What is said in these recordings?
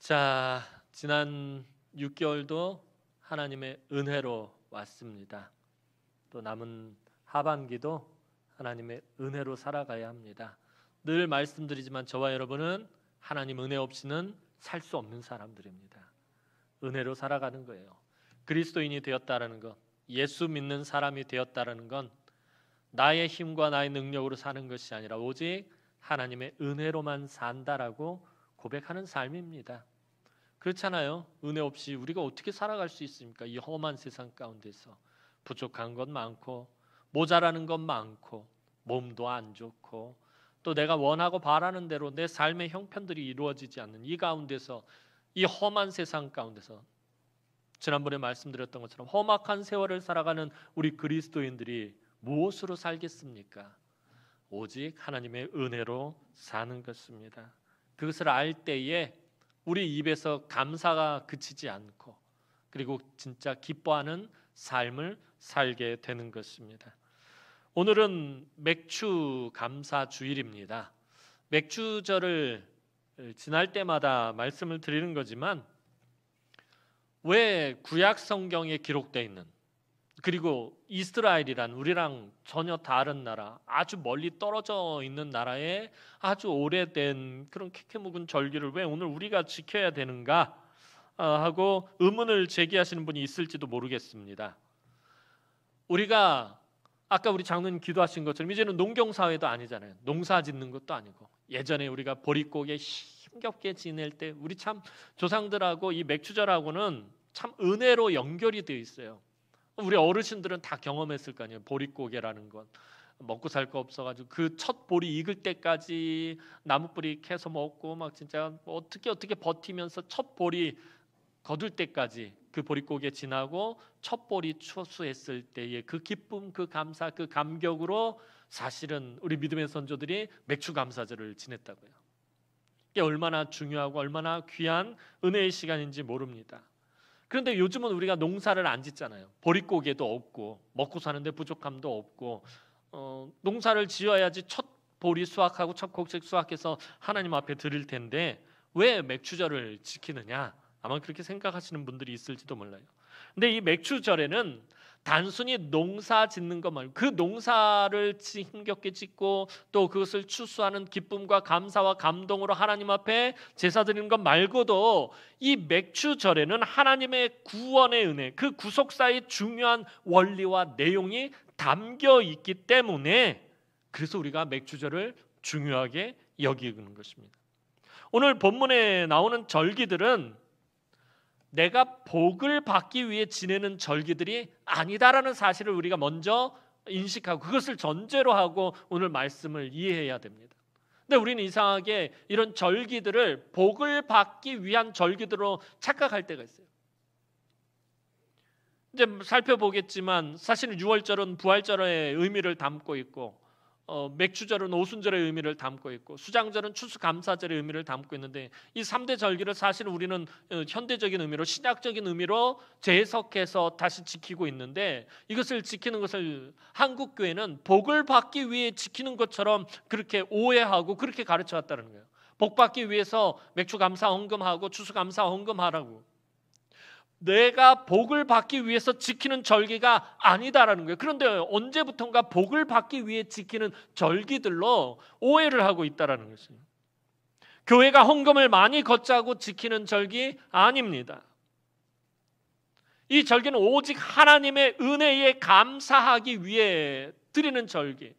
자, 지난 6개월도 하나님의 은혜로 왔습니다. 또 남은 하반기도 하나님의 은혜로 살아가야 합니다. 늘 말씀드리지만 저와 여러분은 하나님 은혜 없이는 살 수 없는 사람들입니다. 은혜로 살아가는 거예요. 그리스도인이 되었다라는 것, 예수 믿는 사람이 되었다라는 건 나의 힘과 나의 능력으로 사는 것이 아니라 오직 하나님의 은혜로만 산다라고 고백하는 삶입니다. 그렇잖아요. 은혜 없이 우리가 어떻게 살아갈 수 있습니까? 이 험한 세상 가운데서 부족한 것 많고 모자라는 것 많고 몸도 안 좋고 또 내가 원하고 바라는 대로 내 삶의 형편들이 이루어지지 않는 이 가운데서, 이 험한 세상 가운데서 지난번에 말씀드렸던 것처럼 험악한 세월을 살아가는 우리 그리스도인들이 무엇으로 살겠습니까? 오직 하나님의 은혜로 사는 것입니다. 그것을 알 때에 우리 입에서 감사가 그치지 않고 그리고 진짜 기뻐하는 삶을 살게 되는 것입니다. 오늘은 맥주 감사 주일입니다. 맥주절을 지날 때마다 말씀을 드리는 거지만 왜 구약 성경에 기록되어 있는, 그리고 이스라엘이란 우리랑 전혀 다른 나라, 아주 멀리 떨어져 있는 나라에 아주 오래된 그런 캐캐 묵은 절기를 왜 오늘 우리가 지켜야 되는가 하고 의문을 제기하시는 분이 있을지도 모르겠습니다. 우리가 아까 우리 장로님 기도하신 것처럼 이제는 농경사회도 아니잖아요. 농사 짓는 것도 아니고 예전에 우리가 보릿고개 힘겹게 지낼 때 우리 참 조상들하고 이 맥주절하고는 참 은혜로 연결이 되어 있어요. 우리 어르신들은 다 경험했을 거 아니에요. 보릿고개라는 건 먹고 살 거 없어가지고 그 첫 보리 익을 때까지 나무뿌리 캐서 먹고 막 진짜 어떻게 버티면서 첫 보리 거둘 때까지 그 보릿고개 지나고 첫 보리 추수했을 때의 그 기쁨, 그 감사, 그 감격으로 사실은 우리 믿음의 선조들이 맥주 감사절을 지냈다고요. 이게 얼마나 중요하고 얼마나 귀한 은혜의 시간인지 모릅니다. 그런데 요즘은 우리가 농사를 안 짓잖아요. 보릿고개도 없고 먹고 사는데 부족함도 없고 농사를 지어야지 첫 보리 수확하고 첫 곡식 수확해서 하나님 앞에 드릴 텐데 왜 맥주절을 지키느냐? 아마 그렇게 생각하시는 분들이 있을지도 몰라요. 근데 이 맥주절에는 단순히 농사 짓는 것 말고 그 농사를 힘겹게 짓고 또 그것을 추수하는 기쁨과 감사와 감동으로 하나님 앞에 제사 드리는 것 말고도 이 맥주절에는 하나님의 구원의 은혜, 그 구속사의 중요한 원리와 내용이 담겨 있기 때문에 그래서 우리가 맥주절을 중요하게 여기는 것입니다. 오늘 본문에 나오는 절기들은 내가 복을 받기 위해 지내는 절기들이 아니다라는 사실을 우리가 먼저 인식하고 그것을 전제로 하고 오늘 말씀을 이해해야 됩니다. 근데 우리는 이상하게 이런 절기들을 복을 받기 위한 절기들로 착각할 때가 있어요. 이제 살펴보겠지만 사실은 유월절은 부활절의 의미를 담고 있고 맥주절은 오순절의 의미를 담고 있고 수장절은 추수감사절의 의미를 담고 있는데 이 3대 절기를 사실 우리는 현대적인 의미로 신약적인 의미로 재해석해서 다시 지키고 있는데 이것을 지키는 것을 한국교회는 복을 받기 위해 지키는 것처럼 그렇게 오해하고 그렇게 가르쳐 왔다는 거예요. 복 받기 위해서 맥주감사 헌금하고 추수감사 헌금하라고. 내가 복을 받기 위해서 지키는 절기가 아니다라는 거예요. 그런데 언제부턴가 복을 받기 위해 지키는 절기들로 오해를 하고 있다라는 것이에요. 교회가 헌금을 많이 걷자고 지키는 절기 아닙니다. 이 절기는 오직 하나님의 은혜에 감사하기 위해 드리는 절기.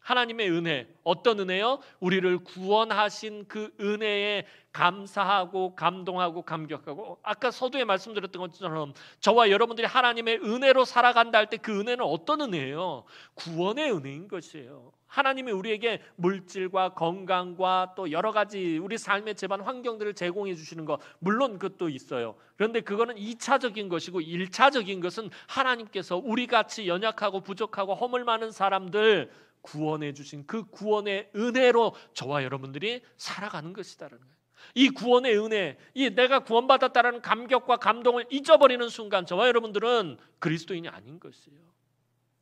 하나님의 은혜, 어떤 은혜요? 우리를 구원하신 그 은혜에 감사하고 감동하고 감격하고 아까 서두에 말씀드렸던 것처럼 저와 여러분들이 하나님의 은혜로 살아간다 할 때 그 은혜는 어떤 은혜예요? 구원의 은혜인 것이에요. 하나님이 우리에게 물질과 건강과 또 여러 가지 우리 삶의 제반 환경들을 제공해 주시는 것 물론 그것도 있어요. 그런데 그거는 2차적인 것이고 1차적인 것은 하나님께서 우리같이 연약하고 부족하고 허물 많은 사람들 구원해 주신 그 구원의 은혜로 저와 여러분들이 살아가는 것이다라는 거예요. 이 구원의 은혜, 이 내가 구원받았다라는 감격과 감동을 잊어버리는 순간 저와 여러분들은 그리스도인이 아닌 것이에요.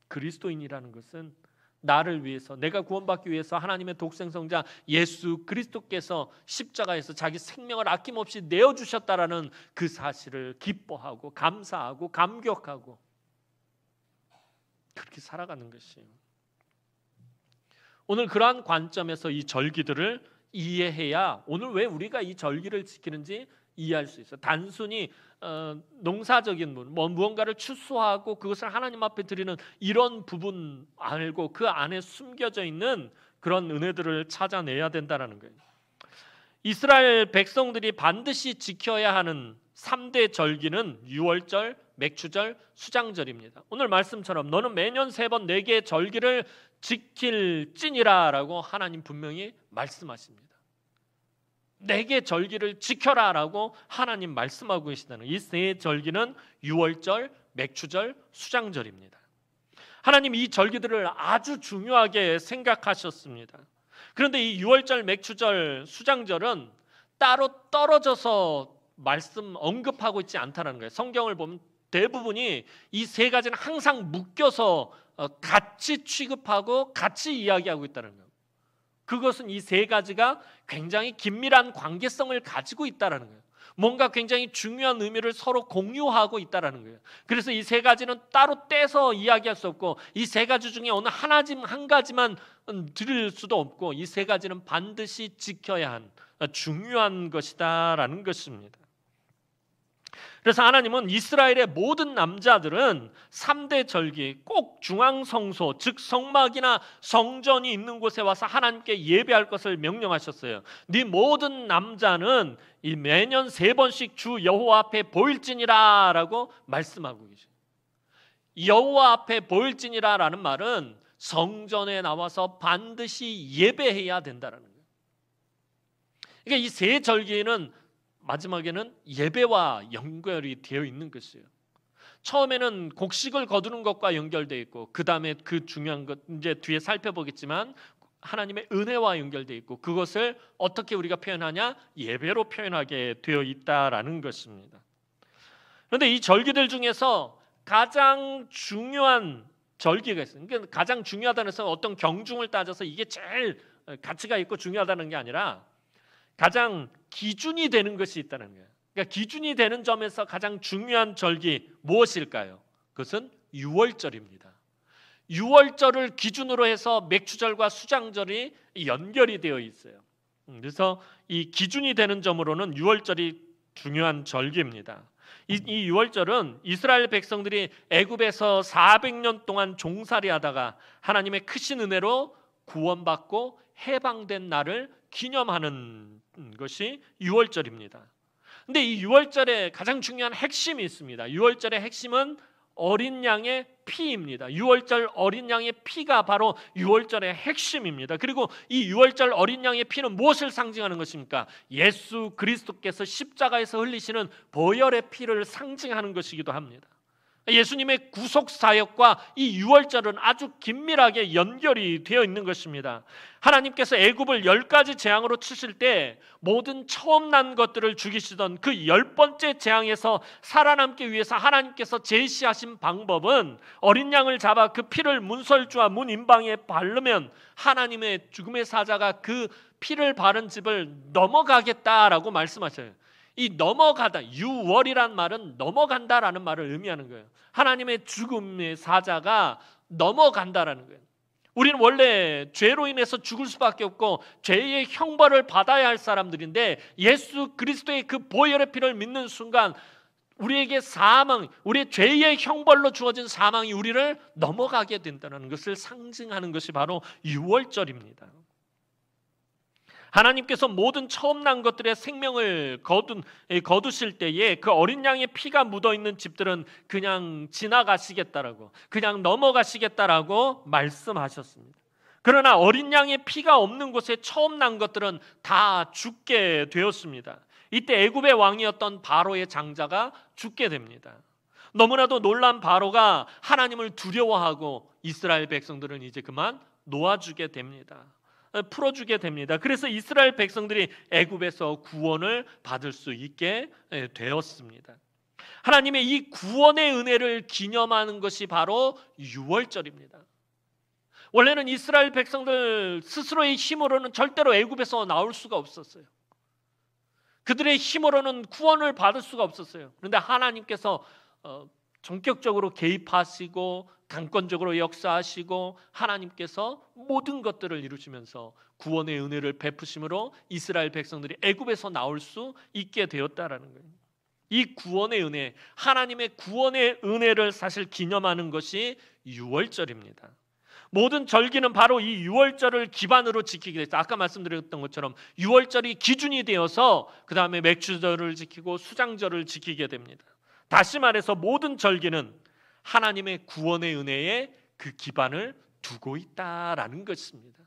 그리스도인이라는 것은 나를 위해서, 내가 구원받기 위해서 하나님의 독생성자 예수 그리스도께서 십자가에서 자기 생명을 아낌없이 내어주셨다라는 그 사실을 기뻐하고 감사하고 감격하고 그렇게 살아가는 것이에요. 오늘 그러한 관점에서 이 절기들을 이해해야 오늘 왜 우리가 이 절기를 지키는지 이해할 수 있어요. 단순히 농사적인 무언가를 추수하고 그것을 하나님 앞에 드리는 이런 부분 알고 그 안에 숨겨져 있는 그런 은혜들을 찾아내야 된다는 거예요. 이스라엘 백성들이 반드시 지켜야 하는 3대 절기는 유월절, 맥추절, 수장절입니다. 오늘 말씀처럼 너는 매년 3번 4개의 절기를 지킬지니라 라고 하나님 분명히 말씀하십니다. 4개 절기를 지켜라 라고 하나님 말씀하고 계시다는 이 3 절기는 유월절, 맥추절, 수장절입니다. 하나님 이 절기들을 아주 중요하게 생각하셨습니다. 그런데 이 유월절, 맥추절, 수장절은 따로 떨어져서 말씀 언급하고 있지 않다는 거예요. 성경을 보면 대부분이 이 3가지는 항상 묶여서 같이 취급하고 같이 이야기하고 있다는 거예요. 그것은 이 3가지가 굉장히 긴밀한 관계성을 가지고 있다는 거예요. 뭔가 굉장히 중요한 의미를 서로 공유하고 있다는 거예요. 그래서 이 3가지는 따로 떼서 이야기할 수 없고 이 3가지 중에 어느 한 가지만 드릴 수도 없고 이 3가지는 반드시 지켜야 한 중요한 것이다라는 것입니다. 그래서 하나님은 이스라엘의 모든 남자들은 3대 절기 꼭 중앙성소 즉 성막이나 성전이 있는 곳에 와서 하나님께 예배할 것을 명령하셨어요. 네 모든 남자는 이 매년 3번씩 주 여호와 앞에 보일지니라 라고 말씀하고 계셔요. 여호와 앞에 보일지니라 라는 말은 성전에 나와서 반드시 예배해야 된다는 거예요. 그러니까 이 3 절기는 마지막에는 예배와 연결이 되어 있는 것이에요. 처음에는 곡식을 거두는 것과 연결되어 있고 그 다음에 그 중요한 것 이제 뒤에 살펴보겠지만 하나님의 은혜와 연결되어 있고 그것을 어떻게 우리가 표현하냐? 예배로 표현하게 되어 있다라는 것입니다. 그런데 이 절기들 중에서 가장 중요한 절기가 있어요. 그러니까 가장 중요하다는 것은 어떤 경중을 따져서 이게 제일 가치가 있고 중요하다는 게 아니라 가장 기준이 되는 것이 있다는 거예요. 그러니까 기준이 되는 점에서 가장 중요한 절기 무엇일까요? 그것은 유월절입니다. 유월절을 기준으로 해서 맥추절과 수장절이 연결이 되어 있어요. 그래서 이 기준이 되는 점으로는 유월절이 중요한 절기입니다. 이 유월절은 이스라엘 백성들이 애굽에서 400년 동안 종살이하다가 하나님의 크신 은혜로 구원받고 해방된 날을 기념하는 것이 유월절입니다. 근데 이 유월절에 가장 중요한 핵심이 있습니다. 유월절의 핵심은 어린 양의 피입니다. 유월절 어린 양의 피가 바로 유월절의 핵심입니다. 그리고 이 유월절 어린 양의 피는 무엇을 상징하는 것입니까? 예수 그리스도께서 십자가에서 흘리시는 보혈의 피를 상징하는 것이기도 합니다. 예수님의 구속 사역과 이 유월절은 아주 긴밀하게 연결이 되어 있는 것입니다. 하나님께서 애굽을 10가지 재앙으로 치실 때 모든 처음 난 것들을 죽이시던 그 10번째 재앙에서 살아남기 위해서 하나님께서 제시하신 방법은 어린 양을 잡아 그 피를 문설주와 문 임방에 바르면 하나님의 죽음의 사자가 그 피를 바른 집을 넘어가겠다라고 말씀하셔요. 이 넘어가다, 유월이란 말은 넘어간다라는 말을 의미하는 거예요. 하나님의 죽음의 사자가 넘어간다라는 거예요. 우리는 원래 죄로 인해서 죽을 수밖에 없고 죄의 형벌을 받아야 할 사람들인데 예수 그리스도의 그 보혈의 피를 믿는 순간 우리에게 사망, 우리의 죄의 형벌로 주어진 사망이 우리를 넘어가게 된다는 것을 상징하는 것이 바로 유월절입니다. 하나님께서 모든 처음 난 것들의 생명을 거두실 때에 그 어린 양의 피가 묻어있는 집들은 그냥 지나가시겠다라고, 그냥 넘어가시겠다라고 말씀하셨습니다. 그러나 어린 양의 피가 없는 곳에 처음 난 것들은 다 죽게 되었습니다. 이때 애굽의 왕이었던 바로의 장자가 죽게 됩니다. 너무나도 놀란 바로가 하나님을 두려워하고 이스라엘 백성들은 이제 그만 놓아주게 됩니다. 풀어주게 됩니다. 그래서 이스라엘 백성들이 애굽에서 구원을 받을 수 있게 되었습니다. 하나님의 이 구원의 은혜를 기념하는 것이 바로 유월절입니다. 원래는 이스라엘 백성들 스스로의 힘으로는 절대로 애굽에서 나올 수가 없었어요. 그들의 힘으로는 구원을 받을 수가 없었어요. 그런데 하나님께서 전격적으로 개입하시고 강권적으로 역사하시고 하나님께서 모든 것들을 이루시면서 구원의 은혜를 베푸심으로 이스라엘 백성들이 애굽에서 나올 수 있게 되었다라는 거예요. 이 구원의 은혜, 하나님의 구원의 은혜를 사실 기념하는 것이 유월절입니다. 모든 절기는 바로 이 유월절을 기반으로 지키게 됐어요. 아까 말씀드렸던 것처럼 유월절이 기준이 되어서 그 다음에 맥주절을 지키고 수장절을 지키게 됩니다. 다시 말해서 모든 절기는 하나님의 구원의 은혜에 그 기반을 두고 있다라는 것입니다.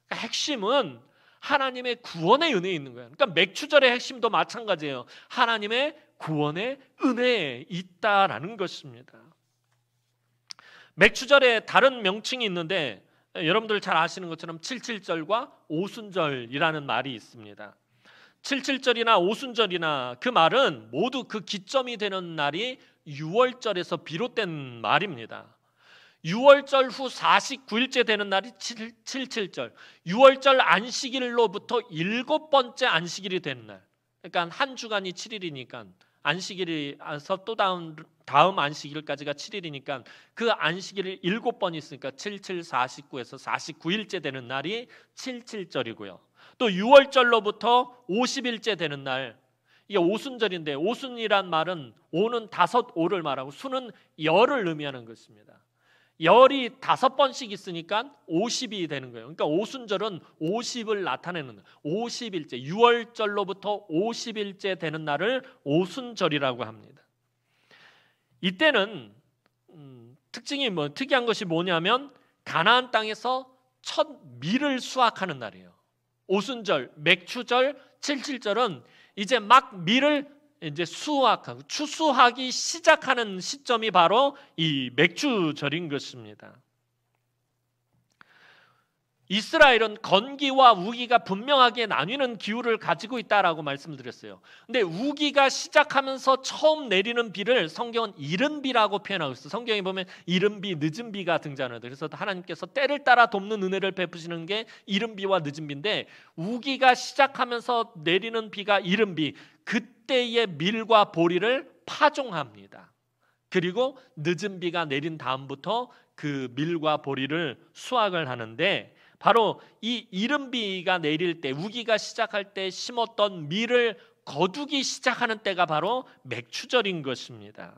그러니까 핵심은 하나님의 구원의 은혜에 있는 거예요. 그러니까 맥주절의 핵심도 마찬가지예요. 하나님의 구원의 은혜에 있다라는 것입니다. 맥주절에 다른 명칭이 있는데 여러분들 잘 아시는 것처럼 칠칠절과 오순절이라는 말이 있습니다. 칠칠절이나 오순절이나 그 말은 모두 그 기점이 되는 날이 유월절에서 비롯된 말입니다. 유월절 후 49일째 되는 날이 칠칠절, 유월절 안식일로부터 7번째 안식일이 되는 날. 그러니까 한 주간이 7일이니까 안식일에서 또 다음 안식일까지가 7일이니까 그 안식일이 7번 있으니까 77, 49에서 49일째 되는 날이 칠칠절이고요. 또 유월절로부터 50일째 되는 날, 이게 오순절인데 오순이란 말은 오는 5오를 말하고 수는 열을 의미하는 것입니다. 열이 5번씩 있으니까 50이 되는 거예요. 그러니까 오순절은 50을 나타내는 50일째, 유월절로부터 50일째 되는 날을 오순절이라고 합니다. 이때는 특이한 것이 뭐냐면 가나안 땅에서 첫 밀을 수확하는 날이에요. 오순절, 맥추절, 칠칠절은 이제 막 밀을 이제 수확하고 추수하기 시작하는 시점이 바로 이 맥주절인 것입니다. 이스라엘은 건기와 우기가 분명하게 나뉘는 기후를 가지고 있다라고 말씀을 드렸어요. 근데 우기가 시작하면서 처음 내리는 비를 성경은 이른 비라고 표현하고 있어요. 성경에 보면 이른 비, 늦은 비가 등장하는데 그래서 하나님께서 때를 따라 돕는 은혜를 베푸시는 게 이른 비와 늦은 비인데 우기가 시작하면서 내리는 비가 이른 비, 그때의 밀과 보리를 파종합니다. 그리고 늦은 비가 내린 다음부터 그 밀과 보리를 수확을 하는데 바로 이 이른 비가 내릴 때 우기가 시작할 때 심었던 밀을 거두기 시작하는 때가 바로 맥추절인 것입니다.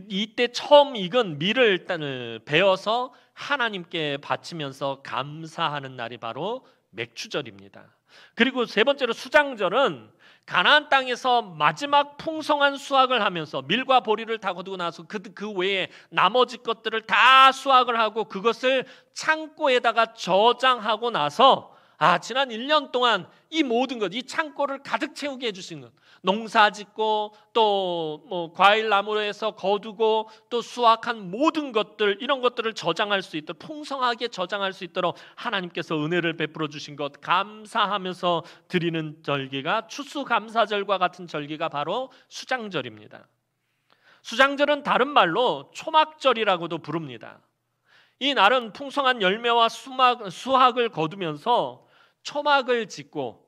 이때 처음 익은 밀을 베어서 하나님께 바치면서 감사하는 날이 바로 맥추절입니다. 그리고 세 번째로 수장절은 가나안 땅에서 마지막 풍성한 수확을 하면서 밀과 보리를 다 거두고 나서 그 외에 나머지 것들을 다 수확을 하고 그것을 창고에다가 저장하고 나서 지난 1년 동안 이 모든 것, 이 창고를 가득 채우게 해주신 것, 농사 짓고 또 과일 나무에서 거두고 또 수확한 모든 것들, 이런 것들을 저장할 수 있도록 풍성하게 저장할 수 있도록 하나님께서 은혜를 베풀어 주신 것 감사하면서 드리는 절기가 추수감사절과 같은 절기가 바로 수장절입니다. 수장절은 다른 말로 초막절이라고도 부릅니다. 이 날은 풍성한 열매와 수확을 거두면서 초막을 짓고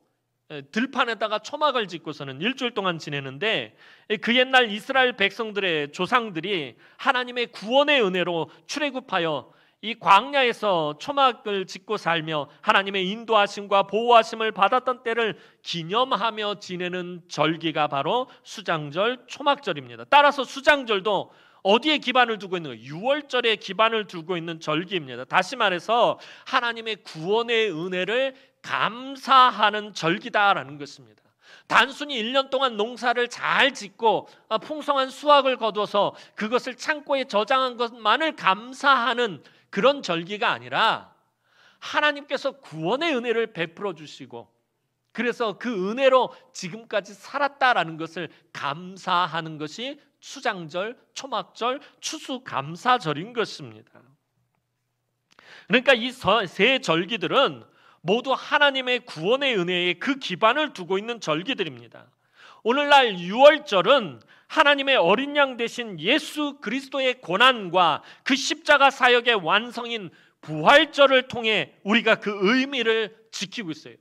들판에다가 초막을 짓고서는 일주일 동안 지내는데 그 옛날 이스라엘 백성들의 조상들이 하나님의 구원의 은혜로 출애굽하여 이 광야에서 초막을 짓고 살며 하나님의 인도하심과 보호하심을 받았던 때를 기념하며 지내는 절기가 바로 수장절, 초막절입니다. 따라서 수장절도 어디에 기반을 두고 있는 거예요? 유월절에 기반을 두고 있는 절기입니다. 다시 말해서 하나님의 구원의 은혜를 감사하는 절기다라는 것입니다. 단순히 1년 동안 농사를 잘 짓고 풍성한 수확을 거둬서 그것을 창고에 저장한 것만을 감사하는 그런 절기가 아니라 하나님께서 구원의 은혜를 베풀어 주시고 그래서 그 은혜로 지금까지 살았다라는 것을 감사하는 것이 수장절, 초막절, 추수감사절인 것입니다. 그러니까 이 세 절기들은 모두 하나님의 구원의 은혜에 그 기반을 두고 있는 절기들입니다. 오늘날 유월절은 하나님의 어린 양 되신 예수 그리스도의 고난과 그 십자가 사역의 완성인 부활절을 통해 우리가 그 의미를 지키고 있어요.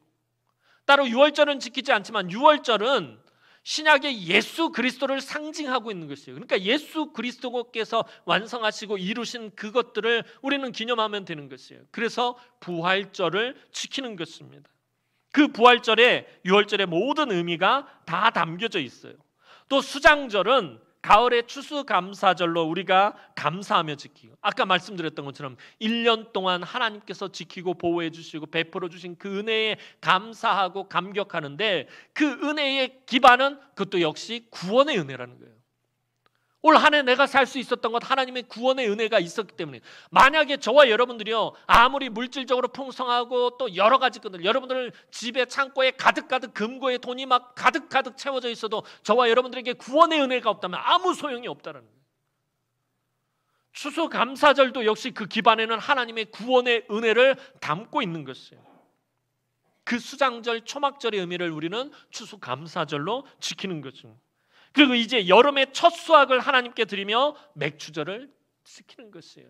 따로 유월절은 지키지 않지만 유월절은 신약의 예수 그리스도를 상징하고 있는 것이에요. 그러니까 예수 그리스도께서 완성하시고 이루신 그것들을 우리는 기념하면 되는 것이에요. 그래서 부활절을 지키는 것입니다. 그 부활절에 유월절의 모든 의미가 다 담겨져 있어요. 또 수장절은 가을의 추수감사절로 우리가 감사하며 지키고, 아까 말씀드렸던 것처럼 1년 동안 하나님께서 지키고 보호해 주시고 베풀어 주신 그 은혜에 감사하고 감격하는데, 그 은혜의 기반은 그것도 역시 구원의 은혜라는 거예요. 올 한 해 내가 살 수 있었던 것 하나님의 구원의 은혜가 있었기 때문에, 만약에 저와 여러분들이요 아무리 물질적으로 풍성하고 또 여러 가지 것들, 여러분들 집에 창고에 가득가득 금고에 돈이 막 가득가득 채워져 있어도 저와 여러분들에게 구원의 은혜가 없다면 아무 소용이 없다는 거예요. 추수감사절도 역시 그 기반에는 하나님의 구원의 은혜를 담고 있는 것이에요. 그 수장절, 초막절의 의미를 우리는 추수감사절로 지키는 거죠. 그리고 이제 여름의 첫 수확을 하나님께 드리며 맥추절을 지키는 것이에요.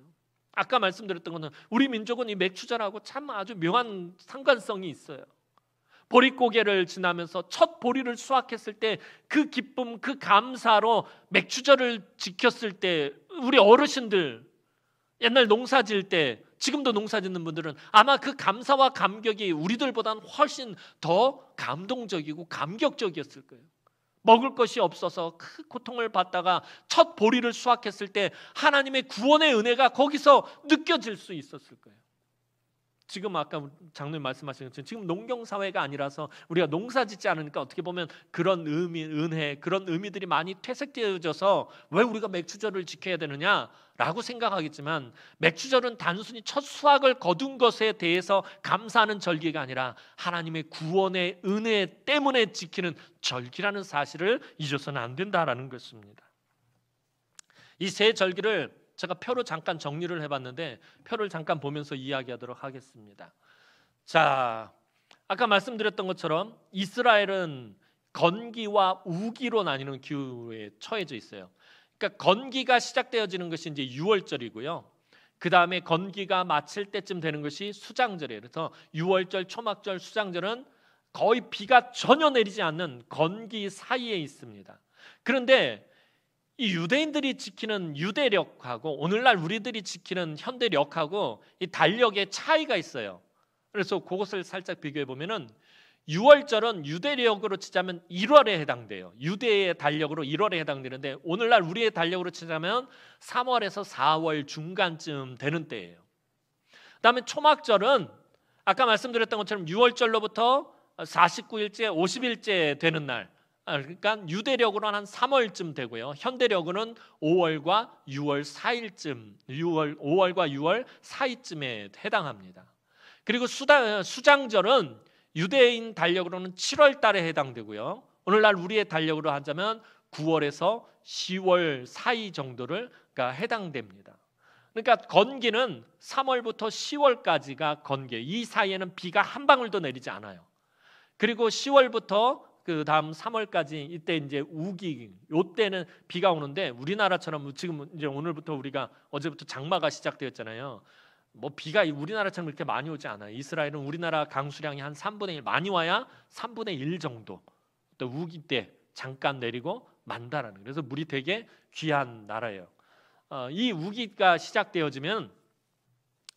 아까 말씀드렸던 것은 우리 민족은 이 맥추절하고 참 아주 묘한 상관성이 있어요. 보릿고개를 지나면서 첫 보리를 수확했을 때 그 기쁨, 그 감사로 맥추절을 지켰을 때, 우리 어르신들 옛날 농사 지을 때, 지금도 농사 짓는 분들은 아마 그 감사와 감격이 우리들보다는 훨씬 더 감동적이고 감격적이었을 거예요. 먹을 것이 없어서 큰 고통을 받다가 첫 보리를 수확했을 때 하나님의 구원의 은혜가 거기서 느껴질 수 있었을 거예요. 지금 아까 장로님 말씀하신 것처럼 지금 농경사회가 아니라서 우리가 농사 짓지 않으니까 어떻게 보면 그런 의미, 은혜, 그런 의미들이 많이 퇴색되어져서 왜 우리가 맥추절을 지켜야 되느냐라고 생각하겠지만, 맥추절은 단순히 첫 수확을 거둔 것에 대해서 감사하는 절기가 아니라 하나님의 구원의 은혜 때문에 지키는 절기라는 사실을 잊어서는 안 된다라는 것입니다. 이 세 절기를 제가 표로 잠깐 정리를 해봤는데, 표를 잠깐 보면서 이야기하도록 하겠습니다. 자, 아까 말씀드렸던 것처럼 이스라엘은 건기와 우기로 나뉘는 기후에 처해져 있어요. 그러니까 건기가 시작되어지는 것이 이제 유월절이고요. 그 다음에 건기가 마칠 때쯤 되는 것이 수장절이에요. 그래서 유월절, 초막절, 수장절은 거의 비가 전혀 내리지 않는 건기 사이에 있습니다. 그런데 이 유대인들이 지키는 유대력하고 오늘날 우리들이 지키는 현대력하고 이 달력의 차이가 있어요. 그래서 그것을 살짝 비교해 보면은 유월절은 유대력으로 치자면 1월에 해당돼요. 유대의 달력으로 1월에 해당되는데, 오늘날 우리의 달력으로 치자면 3월에서 4월 중간쯤 되는 때예요. 그다음에 초막절은 아까 말씀드렸던 것처럼 유월절로부터 49일째, 50일째 되는 날, 그러니까 유대력으로는 한 3월쯤 되고요. 현대력으로는 5월과 6월 4일쯤, 5월과 6월 사이쯤에 해당합니다. 그리고 수장절은 유대인 달력으로는 7월 달에 해당되고요. 오늘날 우리의 달력으로 하자면 9월에서 10월 사이 정도를 해당됩니다. 그러니까 건기는 3월부터 10월까지가 건기, 이 사이에는 비가 한 방울도 내리지 않아요. 그리고 10월부터 그 다음 3월까지 이때 이제 우기, 요때는 비가 오는데, 우리나라처럼 지금 이제 오늘부터 우리가 어제부터 장마가 시작되었잖아요. 뭐 비가 우리나라처럼 이렇게 많이 오지 않아요. 이스라엘은 우리나라 강수량이 한 3분의 1, 많이 와야 3분의 1 정도. 또 우기 때 잠깐 내리고 만다라는, 그래서 물이 되게 귀한 나라예요. 이 우기가 시작되어지면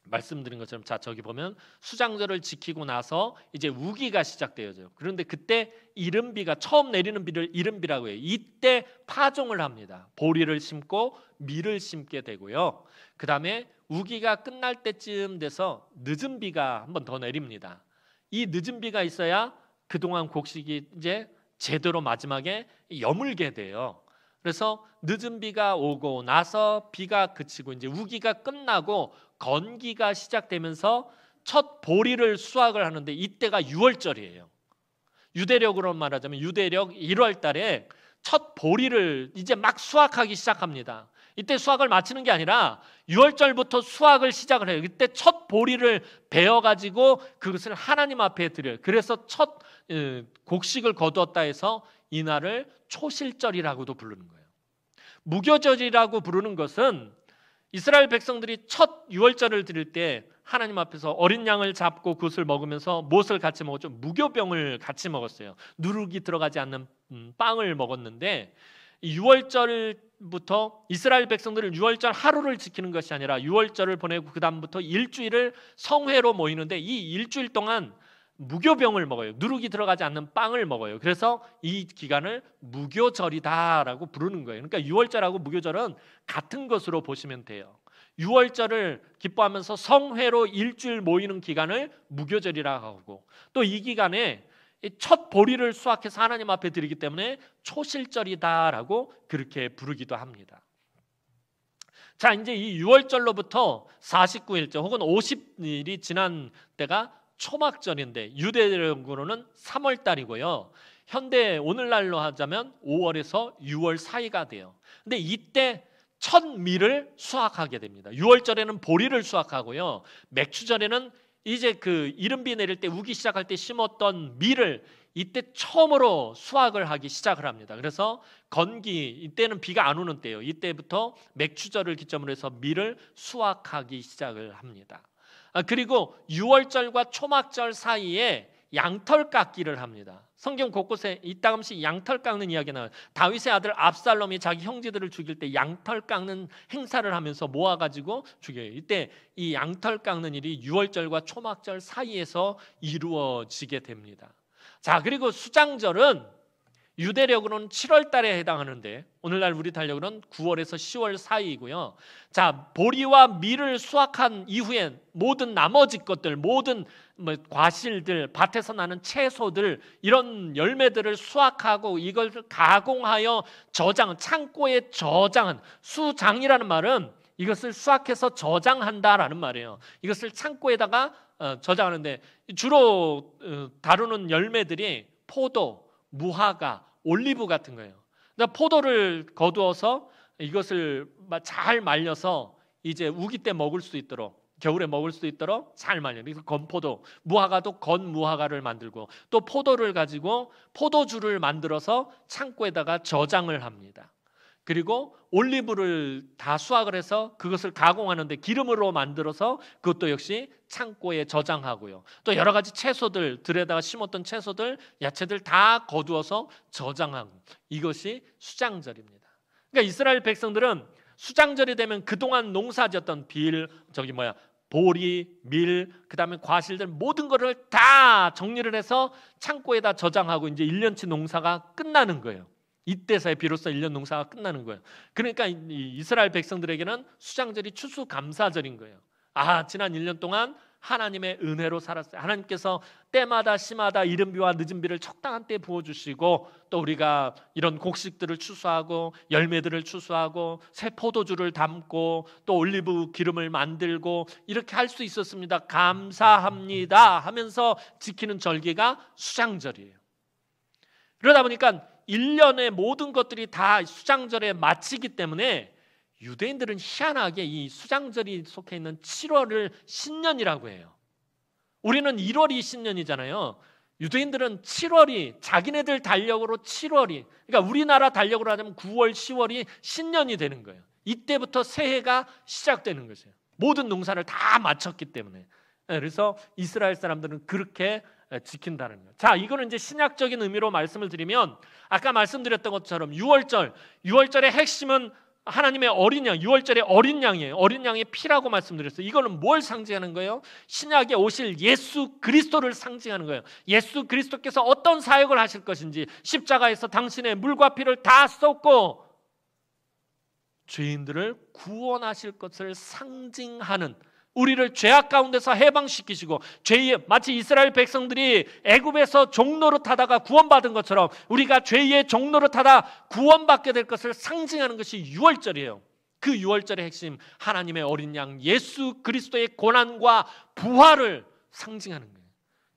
말씀드린 것처럼, 자 저기 보면 수장절을 지키고 나서 이제 우기가 시작되어져요. 그런데 그때 이른비가, 처음 내리는 비를 이른비라고 해요. 이때 파종을 합니다. 보리를 심고 밀을 심게 되고요. 그 다음에 우기가 끝날 때쯤 돼서 늦은 비가 한 번 더 내립니다. 이 늦은 비가 있어야 그동안 곡식이 이제 제대로 마지막에 여물게 돼요. 그래서 늦은 비가 오고 나서 비가 그치고 이제 우기가 끝나고 건기가 시작되면서 첫 보리를 수확을 하는데, 이때가 6월절이에요. 유대력으로 말하자면 유대력 1월 달에 첫 보리를 이제 막 수확하기 시작합니다. 이때 수확을 마치는 게 아니라 6월절부터 수확을 시작을 해요. 이때 첫 보리를 베어가지고 그것을 하나님 앞에 드려요. 그래서 첫 곡식을 거두었다 해서 이날을 초실절이라고도 부르는 거예요. 무교절이라고 부르는 것은 이스라엘 백성들이 첫 유월절을 드릴 때 하나님 앞에서 어린 양을 잡고 그것을 먹으면서 무엇을 같이 먹었죠? 무교병을 같이 먹었어요. 누룩이 들어가지 않는 빵을 먹었는데, 유월절부터 이스라엘 백성들은 유월절 하루를 지키는 것이 아니라 유월절을 보내고 그 다음부터 일주일을 성회로 모이는데, 이 일주일 동안 무교병을 먹어요. 누룩이 들어가지 않는 빵을 먹어요. 그래서 이 기간을 무교절이다라고 부르는 거예요. 그러니까 유월절하고 무교절은 같은 것으로 보시면 돼요. 유월절을 기뻐하면서 성회로 일주일 모이는 기간을 무교절이라고 하고, 또 이 기간에 첫 보리를 수확해서 하나님 앞에 드리기 때문에 초실절이다라고 그렇게 부르기도 합니다. 자, 이제 이 유월절로부터 49일째 혹은 50일이 지난 때가 초막절인데, 유대력으로는 3월달이고요. 현대 오늘날로 하자면 5월에서 6월 사이가 돼요. 근데 이때 첫 밀을 수확하게 됩니다. 6월절에는 보리를 수확하고요. 맥추절에는 이제 그 이른비 내릴 때, 우기 시작할 때 심었던 밀을 이때 처음으로 수확을 하기 시작을 합니다. 그래서 건기, 이때는 비가 안 오는 때예요. 이때부터 맥추절을 기점으로 해서 밀을 수확하기 시작을 합니다. 그리고 유월절과 초막절 사이에 양털 깎기를 합니다. 성경 곳곳에 이따금씩 양털 깎는 이야기가 나와요. 다윗의 아들 압살롬이 자기 형제들을 죽일 때 양털 깎는 행사를 하면서 모아가지고 죽여요. 이때 이 양털 깎는 일이 유월절과 초막절 사이에서 이루어지게 됩니다. 자, 그리고 수장절은 유대력으로는 7월 달에 해당하는데, 오늘날 우리 달력으로는 9월에서 10월 사이이고요. 자, 보리와 밀을 수확한 이후에 모든 나머지 것들, 모든 과실들, 밭에서 나는 채소들, 이런 열매들을 수확하고 이걸 가공하여 저장, 창고에 저장한, 수장이라는 말은 이것을 수확해서 저장한다라는 말이에요. 이것을 창고에다가 저장하는데, 주로 다루는 열매들이 포도, 무화과, 올리브 같은 거예요. 그러니까 포도를 거두어서 이것을 잘 말려서 이제 우기 때 먹을 수 있도록, 겨울에 먹을 수 있도록 잘 말려요. 그래서 건포도, 무화과도 건무화과를 만들고, 또 포도를 가지고 포도주를 만들어서 창고에다가 저장을 합니다. 그리고 올리브를 다 수확을 해서 그것을 가공하는데 기름으로 만들어서 그것도 역시 창고에 저장하고요. 또 여러 가지 채소들, 들에다가 심었던 채소들, 야채들 다 거두어서 저장하고, 이것이 수장절입니다. 그러니까 이스라엘 백성들은 수장절이 되면 그동안 농사지었던 보리, 밀, 그다음에 과실들 모든 것을 다 정리를 해서 창고에다 저장하고 이제 1년치 농사가 끝나는 거예요. 이때서야 비로소 1년 농사가 끝나는 거예요. 그러니까 이스라엘 백성들에게는 수장절이 추수감사절인 거예요. 지난 1년 동안 하나님의 은혜로 살았어요. 하나님께서 때마다 시마다 이른비와 늦은비를 적당한 때에 부어주시고, 또 우리가 이런 곡식들을 추수하고 열매들을 추수하고 새 포도주를 담고 또 올리브 기름을 만들고 이렇게 할 수 있었습니다. 감사합니다 하면서 지키는 절기가 수장절이에요. 그러다 보니까 1년의 모든 것들이 다 수장절에 마치기 때문에 유대인들은 희한하게 이 수장절이 속해 있는 7월을 신년이라고 해요. 우리는 1월이 신년이잖아요. 유대인들은 7월이 자기네들 달력으로 7월이, 그러니까 우리나라 달력으로 하자면 9월, 10월이 신년이 되는 거예요. 이때부터 새해가 시작되는 것이에요. 모든 농사를 다 마쳤기 때문에. 그래서 이스라엘 사람들은 그렇게 지킨다는 거예요. 자, 이거는 이제 신약적인 의미로 말씀을 드리면, 아까 말씀드렸던 것처럼 유월절의 핵심은 하나님의 어린 양, 유월절의 어린 양이에요. 어린 양의 피라고 말씀드렸어요. 이거는 뭘 상징하는 거예요? 신약에 오실 예수 그리스도를 상징하는 거예요. 예수 그리스도께서 어떤 사역을 하실 것인지, 십자가에서 당신의 물과 피를 다 쏟고 죄인들을 구원하실 것을 상징하는, 우리를 죄악 가운데서 해방시키시고, 마치 이스라엘 백성들이 애굽에서 종노릇하다가 구원받은 것처럼 우리가 죄의 종노릇하다 구원받게 될 것을 상징하는 것이 유월절이에요. 그 유월절의 핵심, 하나님의 어린 양 예수 그리스도의 고난과 부활을 상징하는 거예요.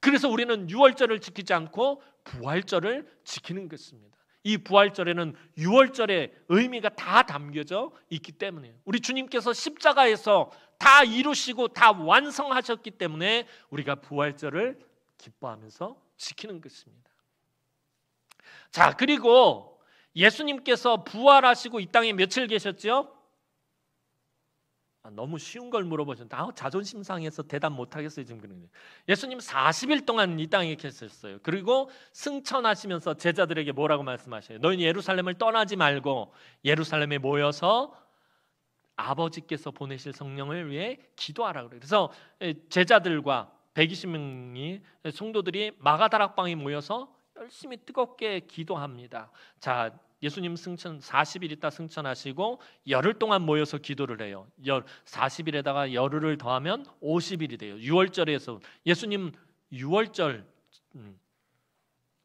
그래서 우리는 유월절을 지키지 않고 부활절을 지키는 것입니다. 이 부활절에는 유월절의 의미가 다 담겨져 있기 때문에, 우리 주님께서 십자가에서 다 이루시고 다 완성하셨기 때문에 우리가 부활절을 기뻐하면서 지키는 것입니다. 자, 그리고 예수님께서 부활하시고 이 땅에 며칠 계셨죠? 너무 쉬운 걸 물어보셨는데 자존심 상해서 대답 못하겠어요 지금. 그러는데 예수님 40일 동안 이 땅에 계셨어요. 그리고 승천하시면서 제자들에게 뭐라고 말씀하셔요? 너희는 예루살렘을 떠나지 말고 예루살렘에 모여서 아버지께서 보내실 성령을 위해 기도하라 그래요. 그래서 제자들과 120명이 성도들이 마가다락방에 모여서 열심히 뜨겁게 기도합니다. 자, 예수님 승천 40일 있다 승천하시고 열흘 동안 모여서 기도를 해요. 40일에다가 열흘을 더하면 50일이 돼요. 6월절에서 예수님 6월절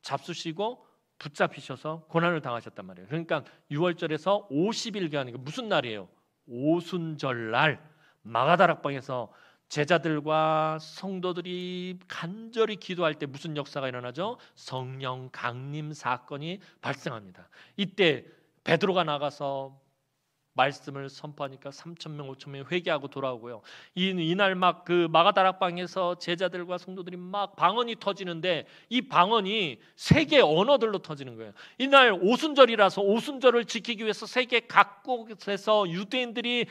잡수시고 붙잡히셔서 고난을 당하셨단 말이에요. 그러니까 6월절에서 50일간이 무슨 날이에요? 오순절날 마가다락방에서 제자들과 성도들이 간절히 기도할 때 무슨 역사가 일어나죠? 성령 강림 사건이 발생합니다. 이때 베드로가 나가서 말씀을 선포하니까 3,000명, 5,000명이 회개하고 돌아오고요. 이날 막 그 마가다락방에서 제자들과 성도들이 막 방언이 터지는데 이 방언이 세계 언어들로 터지는 거예요. 이날 오순절이라서 오순절을 지키기 위해서 세계 각곳에서 유대인들이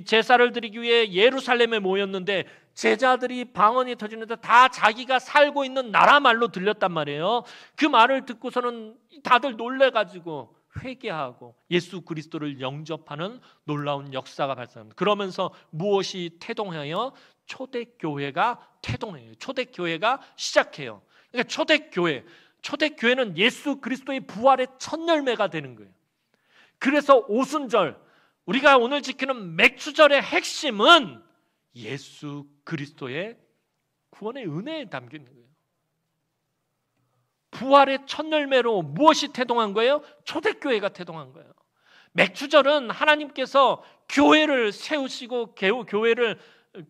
제사를 드리기 위해 예루살렘에 모였는데 제자들이 방언이 터지는데 다 자기가 살고 있는 나라 말로 들렸단 말이에요. 그 말을 듣고서는 다들 놀래가지고 회개하고 예수 그리스도를 영접하는 놀라운 역사가 발생합니다. 그러면서 무엇이 태동하여 초대교회가 태동해요. 초대교회가 시작해요. 그러니까 초대교회는 예수 그리스도의 부활의 첫 열매가 되는 거예요. 그래서 오순절, 우리가 오늘 지키는 맥주절의 핵심은 예수 그리스도의 구원의 은혜에 담겨 있는 거예요. 부활의 첫 열매로 무엇이 태동한 거예요? 초대교회가 태동한 거예요. 맥주절은 하나님께서 교회를 세우시고 교회를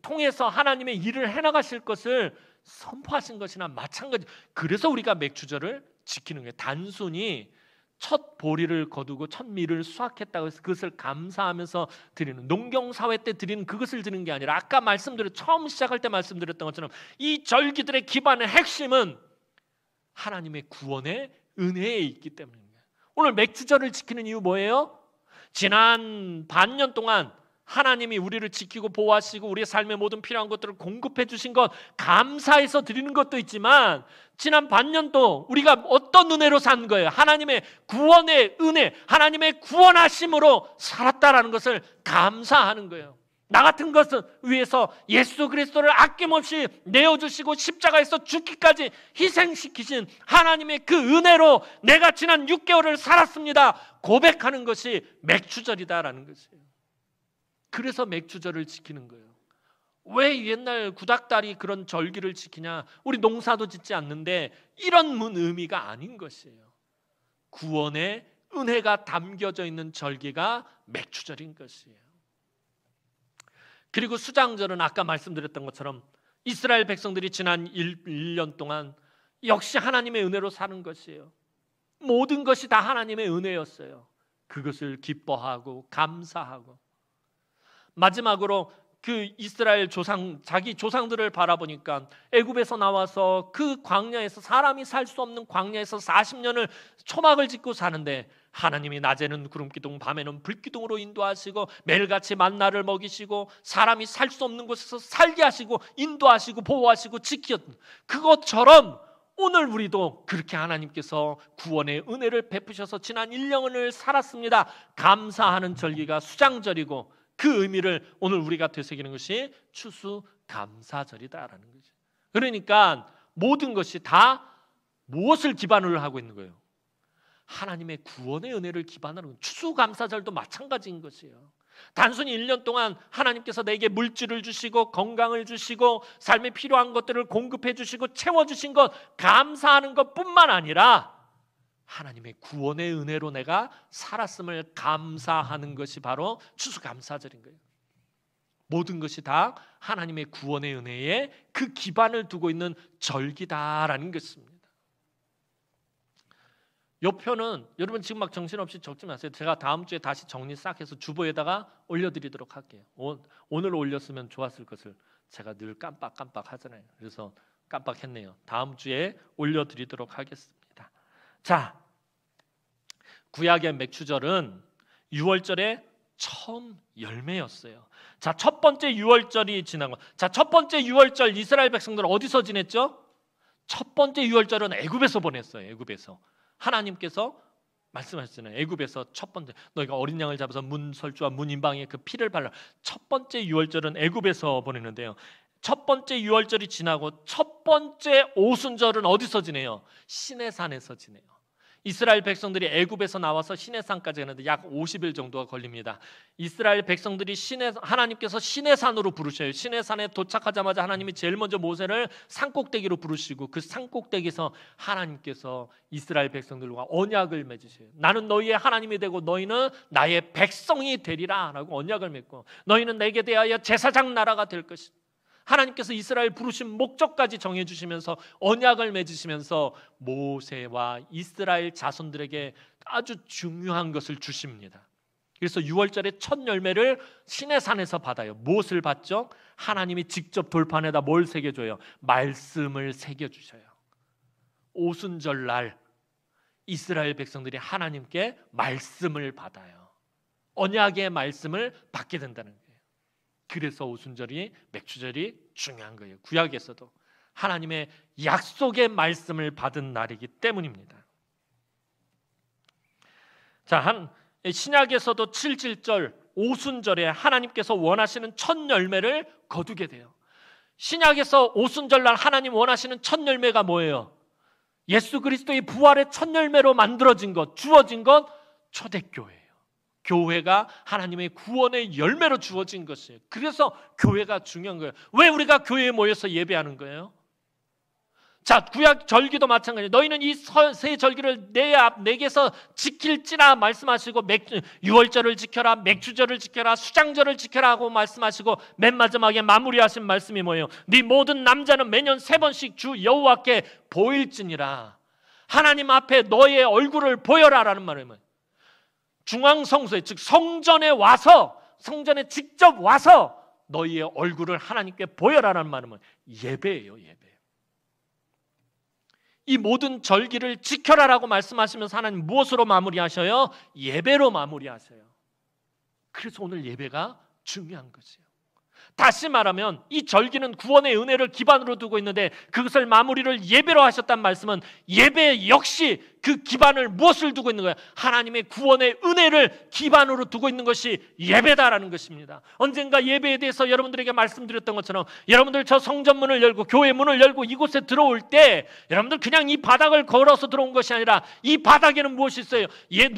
통해서 하나님의 일을 해나가실 것을 선포하신 것이나 마찬가지. 그래서 우리가 맥주절을 지키는 거예요. 단순히 첫 보리를 거두고 첫 밀을 수확했다고 해서 그것을 감사하면서 드리는, 농경사회 때 드리는 그것을 드리는 게 아니라 아까 처음 시작할 때 말씀드렸던 것처럼 이 절기들의 기반의 핵심은 하나님의 구원의 은혜에 있기 때문입니다. 오늘 맥주절을 지키는 이유 뭐예요? 지난 반년 동안 하나님이 우리를 지키고 보호하시고 우리의 삶의 모든 필요한 것들을 공급해 주신 것 감사해서 드리는 것도 있지만 지난 반년도 우리가 어떤 은혜로 산 거예요? 하나님의 구원의 은혜, 하나님의 구원하심으로 살았다라는 것을 감사하는 거예요. 나 같은 것을 위해서 예수 그리스도를 아낌없이 내어주시고 십자가에서 죽기까지 희생시키신 하나님의 그 은혜로 내가 지난 6개월을 살았습니다 고백하는 것이 맥주절이다라는 것이에요. 그래서 맥주절을 지키는 거예요. 왜 옛날 구닥다리 그런 절기를 지키냐? 우리 농사도 짓지 않는데 이런 의미가 아닌 것이에요. 구원의 은혜가 담겨져 있는 절기가 맥주절인 것이에요. 그리고 수장절은 아까 말씀드렸던 것처럼 이스라엘 백성들이 지난 1년 동안 역시 하나님의 은혜로 사는 것이에요. 모든 것이 다 하나님의 은혜였어요. 그것을 기뻐하고 감사하고 마지막으로 그 이스라엘 자기 조상들을 바라보니까 애굽에서 나와서 그 광야에서 사람이 살 수 없는 광야에서 40년을 초막을 짓고 사는데 하나님이 낮에는 구름기둥 밤에는 불기둥으로 인도하시고 매일같이 만나를 먹이시고 사람이 살 수 없는 곳에서 살게 하시고 인도하시고 보호하시고 지켰던 그것처럼 오늘 우리도 그렇게 하나님께서 구원의 은혜를 베푸셔서 지난 1년을 살았습니다. 감사하는 절기가 수장절이고 그 의미를 오늘 우리가 되새기는 것이 추수감사절이다라는 거죠. 그러니까 모든 것이 다 무엇을 기반으로 하고 있는 거예요? 하나님의 구원의 은혜를 기반으로. 추수감사절도 마찬가지인 것이에요. 단순히 1년 동안 하나님께서 내게 물질을 주시고 건강을 주시고 삶에 필요한 것들을 공급해 주시고 채워주신 것 감사하는 것뿐만 아니라 하나님의 구원의 은혜로 내가 살았음을 감사하는 것이 바로 추수감사절인 거예요. 모든 것이 다 하나님의 구원의 은혜에 그 기반을 두고 있는 절기다라는 것입니다. 이 표는 여러분 지금 막 정신없이 적지 마세요. 제가 다음 주에 다시 정리 싹 해서 주보에다가 올려드리도록 할게요. 오늘 올렸으면 좋았을 것을 제가 늘 깜빡 하잖아요. 그래서 깜빡했네요. 다음 주에 올려드리도록 하겠습니다. 자, 구약의 맥추절은 유월절의 처음 열매였어요. 자, 첫 번째 유월절이 지난 거. 자, 첫 번째 유월절 이스라엘 백성들은 어디서 지냈죠? 첫 번째 유월절은 애굽에서 보냈어요. 애굽에서. 하나님께서 말씀하셨잖아요. 애굽에서 첫 번째 너희가 어린 양을 잡아서 문설주와 문인방에 그 피를 발라. 첫 번째 유월절은 애굽에서 보내는데요. 첫 번째 유월절이 지나고 첫 번째 오순절은 어디서 지내요? 시내산에서 지내요. 이스라엘 백성들이 애굽에서 나와서 시내산까지 가는데 약 50일 정도가 걸립니다. 이스라엘 백성들이 하나님께서 시내산으로 부르셔요. 시내산에 도착하자마자 하나님이 제일 먼저 모세를 산꼭대기로 부르시고 그 산꼭대기에서 하나님께서 이스라엘 백성들과 언약을 맺으셔요. 나는 너희의 하나님이 되고 너희는 나의 백성이 되리라 라고 언약을 맺고 너희는 내게 대하여 제사장 나라가 될 것이다. 하나님께서 이스라엘 부르신 목적까지 정해주시면서 언약을 맺으시면서 모세와 이스라엘 자손들에게 아주 중요한 것을 주십니다. 그래서 6월절에 첫 열매를 시내산에서 받아요. 무엇을 받죠? 하나님이 직접 돌판에다 뭘 새겨줘요? 말씀을 새겨주셔요. 오순절날 이스라엘 백성들이 하나님께 말씀을 받아요. 언약의 말씀을 받게 된다는 거예요. 그래서 오순절이 맥추절이 중요한 거예요. 구약에서도 하나님의 약속의 말씀을 받은 날이기 때문입니다. 자, 신약에서도 77절 오순절에 하나님께서 원하시는 첫 열매를 거두게 돼요. 신약에서 오순절날 하나님 원하시는 첫 열매가 뭐예요? 예수 그리스도의 부활의 첫 열매로 만들어진 것, 주어진 것, 초대교회예요. 교회가 하나님의 구원의 열매로 주어진 것이에요. 그래서 교회가 중요한 거예요. 왜 우리가 교회에 모여서 예배하는 거예요? 자, 구약 절기도 마찬가지예요. 너희는 이 세 절기를 내게서 지킬지라 말씀하시고 유월절을 지켜라, 맥주절을 지켜라, 수장절을 지켜라 하고 말씀하시고 맨 마지막에 마무리하신 말씀이 뭐예요? 네 모든 남자는 매년 3번씩 주 여호와께 보일지니라. 하나님 앞에 너의 얼굴을 보여라라는 말이에요. 중앙성소에 즉 성전에 와서 성전에 직접 와서 너희의 얼굴을 하나님께 보여라라는 말은 예배예요. 예배. 이 모든 절기를 지켜라라고 말씀하시면서 하나님 무엇으로 마무리하셔요? 예배로 마무리하셔요. 그래서 오늘 예배가 중요한 것이에요. 다시 말하면 이 절기는 구원의 은혜를 기반으로 두고 있는데 그것을 마무리를 예배로 하셨다는 말씀은 예배 역시 그 기반을 무엇을 두고 있는 거예요? 하나님의 구원의 은혜를 기반으로 두고 있는 것이 예배다라는 것입니다. 언젠가 예배에 대해서 여러분들에게 말씀드렸던 것처럼 여러분들 저 성전문을 열고 교회 문을 열고 이곳에 들어올 때 여러분들 그냥 이 바닥을 걸어서 들어온 것이 아니라 이 바닥에는 무엇이 있어요?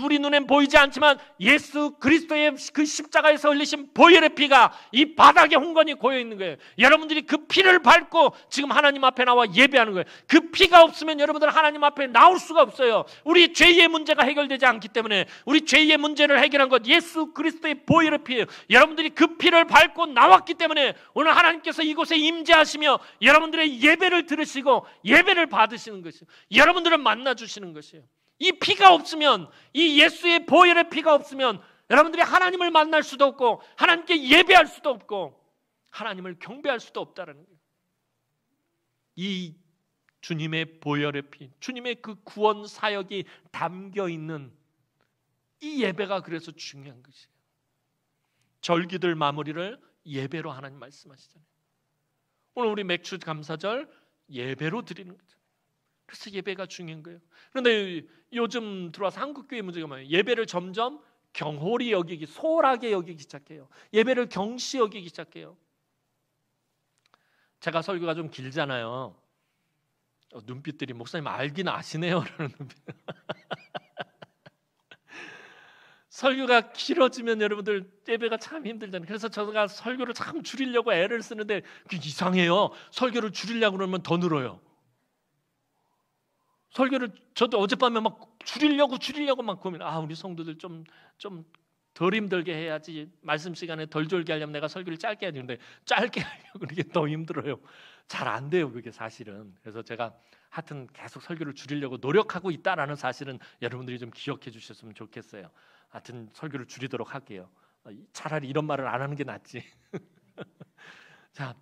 우리 눈엔 보이지 않지만 예수 그리스도의 그 십자가에서 흘리신 보혈의 피가 이 바닥에 홍건히 고여 있는 거예요. 여러분들이 그 피를 밟고 지금 하나님 앞에 나와 예배하는 거예요. 그 피가 없으면 여러분들 하나님 앞에 나올 수가 없어요. 우리 죄의 문제가 해결되지 않기 때문에 우리 죄의 문제를 해결한 것 예수 그리스도의 보혈의 피예요. 여러분들이 그 피를 밟고 나왔기 때문에 오늘 하나님께서 이곳에 임재하시며 여러분들의 예배를 들으시고 예배를 받으시는 것이에요. 여러분들을 만나주시는 것이에요. 이 피가 없으면 이 예수의 보혈의 피가 없으면 여러분들이 하나님을 만날 수도 없고 하나님께 예배할 수도 없고 하나님을 경배할 수도 없다는 거예요. 이 주님의 보혈의 피, 주님의 그 구원 사역이 담겨 있는 이 예배가 그래서 중요한 것이에요. 절기들 마무리를 예배로 하나님 말씀하시잖아요. 오늘 우리 맥주 감사절 예배로 드리는 거죠. 그래서 예배가 중요한 거예요. 그런데 요즘 들어와서 한국교회 문제가 뭐예요? 예배를 점점 경홀히 여기기, 소홀하게 여기기 시작해요. 예배를 경시 여기기 시작해요. 제가 설교가 좀 길잖아요. 눈빛들이 목사님 알긴 아시네요 라는 눈빛. 설교가 길어지면 여러분들 예배가 참 힘들잖아요. 그래서 제가 설교를 참 줄이려고 애를 쓰는데 이상해요. 설교를 줄이려고 그러면 더 늘어요. 설교를 저도 어젯밤에 막 줄이려고 막 고민. 우리 성도들 좀 덜 힘들게 해야지. 말씀 시간에 덜 졸게 하려면 내가 설교를 짧게 해야 되는데 짧게 하려고 그게 더 힘들어요. 잘 안 돼요, 그게 사실은. 그래서 제가 하여튼 계속 설교를 줄이려고 노력하고 있다라는 사실은 여러분들이 좀 기억해 주셨으면 좋겠어요. 하여튼 설교를 줄이도록 할게요. 차라리 이런 말을 안 하는 게 낫지. 자,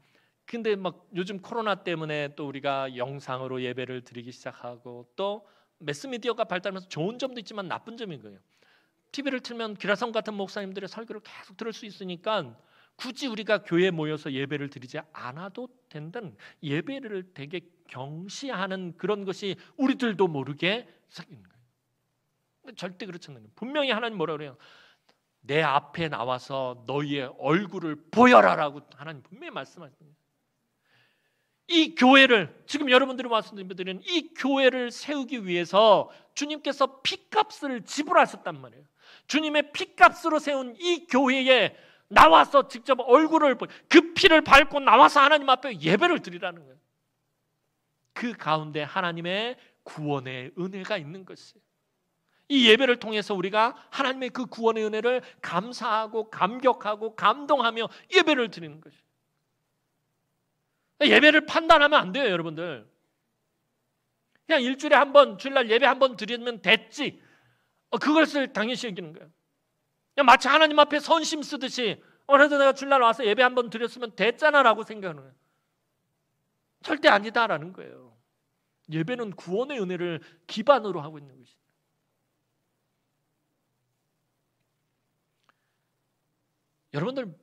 근데 막 요즘 코로나 때문에 또 우리가 영상으로 예배를 드리기 시작하고 또 매스미디어가 발달하면서 좋은 점도 있지만 나쁜 점인 거예요. TV를 틀면 기라성 같은 목사님들의 설교를 계속 들을 수 있으니까 굳이 우리가 교회에 모여서 예배를 드리지 않아도 된다는, 예배를 되게 경시하는 그런 것이 우리들도 모르게 생기는 거예요. 절대 그렇지 않아요. 분명히 하나님 뭐라 그래요? 내 앞에 나와서 너희의 얼굴을 보여라라고 하나님 분명히 말씀하십니다. 이 교회를, 지금 여러분들이 말씀드리는 이 교회를 세우기 위해서 주님께서 피값을 지불하셨단 말이에요. 주님의 피값으로 세운 이 교회에 나와서 직접 얼굴을, 그 피를 밟고 나와서 하나님 앞에 예배를 드리라는 거예요. 그 가운데 하나님의 구원의 은혜가 있는 것이에요. 이 예배를 통해서 우리가 하나님의 그 구원의 은혜를 감사하고 감격하고 감동하며 예배를 드리는 것이에요. 예배를 판단하면 안 돼요, 여러분들. 그냥 일주일에 한 번, 주일날 예배 한 번 드리면 됐지, 그것을 당연시 여기는 거예요. 그냥 마치 하나님 앞에 선심 쓰듯이 그래도 내가 주일날 와서 예배 한 번 드렸으면 됐잖아 라고 생각하는 거예요. 절대 아니다라는 거예요. 예배는 구원의 은혜를 기반으로 하고 있는 것이죠. 여러분들,